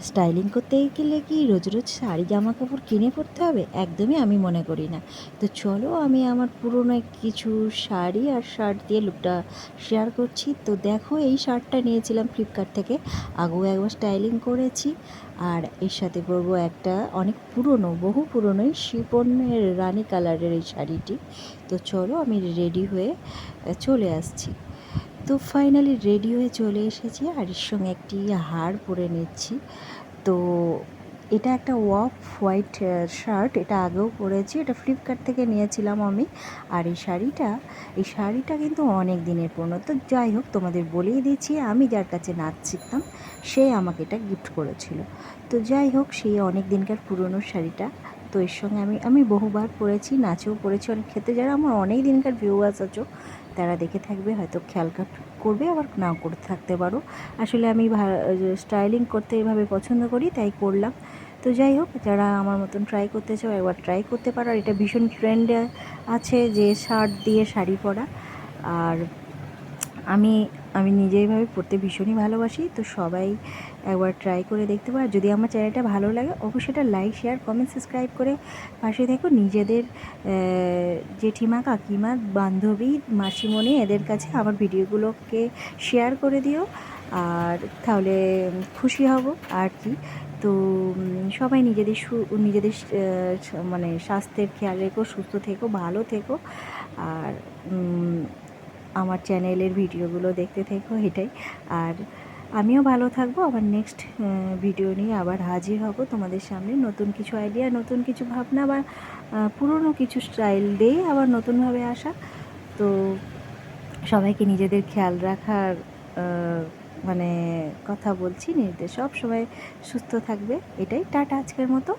Styling করতে গেলে কি রোজ রোজ শাড়ি জামা কাপড় কিনে পরতে হবে? একদমই আমি মনে করি না। তো চলো আমি আমার পুরনো কিছু শাড়ি আর শার্ট দিয়ে লুকটা শেয়ার করছি। তো দেখো, এই শার্টটা নিয়েছিলাম ফ্লিপকার্ট থেকে, আগেও একবার স্টাইলিং করেছি। আর এর সাথে পরবো একটা অনেক পুরনো, বহু পুরনোই শিফনের রানী কালারের এই শাড়িটি। তো চলো আমি রেডি হয়ে চলে আসছি। তো ফাইনালি রেডি হয়ে চলে এসেছি, আর এর সঙ্গে একটি হার পরে নিচ্ছি। তো এটা একটা অফ হোয়াইট শার্ট, এটা আগেও পরেছি, এটা ফ্লিপকার্ট থেকে নিয়েছিলাম আমি। আর এই শাড়িটা কিন্তু অনেক দিনের পুরনো। তো যাই হোক, তোমাদের বলেই দিচ্ছি, আমি যার কাছে নাচ শিখতাম সে আমাকে এটা গিফট করেছিল। তো যাই হোক, সেই অনেক দিনকার পুরনো শাড়িটা, তো এর সঙ্গে আমি বহুবার পরেছি, নাচেও পরেছি অনেক ক্ষেত্রে। যারা আমার অনেক দিনকার ভিউয়ার্স আছো তারা দেখে থাকবে, হয়তো খেয়াল করবে, আবার নাও করে থাকতে পারো। আসলে আমি স্টাইলিং করতে এভাবে পছন্দ করি, তাই করলাম। তো যাই হোক, যারা আমার মতন ট্রাই করতে চাও একবার ট্রাই করতে পারো। আর এটা ভীষণ ট্রেন্ডে আছে যে শার্ট দিয়ে শাড়ি পরা। আর আমি আমি নিজে এইভাবে পড়তে ভীষণই ভালোবাসি। তো সবাই একবার ট্রাই করে দেখতে পারো। যদি আমার চ্যানেলটা ভালো লাগে অবশ্যই এটা লাইক, শেয়ার, কমেন্ট, সাবস্ক্রাইব করে পাশে থেকো। নিজেদের জেঠিমা, কাকিমা, বান্ধবী, মাসিমণি এদের কাছে আমার ভিডিওগুলোকে শেয়ার করে দিও, আর তাহলে খুশি হব আর কি। তো সবাই নিজেদের মানে স্বাস্থ্যের খেয়াল রেখো, সুস্থ থেকো, ভালো থেকো। আর আমার চ্যানেলের ভিডিওগুলো দেখতে থেকো, এটাই। আর আমিও ভালো থাকবো। আবার নেক্সট ভিডিও নিয়ে আবার হাজির হব তোমাদের সামনে। নতুন কিছু আইডিয়া, নতুন কিছু ভাবনা, বা পুরনো কিছু স্টাইল দিয়ে আবার নতুনভাবে আসা। তো সবাইকে নিজেদের খেয়াল রাখার মানে কথা বলছি, নিজেদের সব সময় সুস্থ থাকবে, এটাই। টাটা আজকের মতো।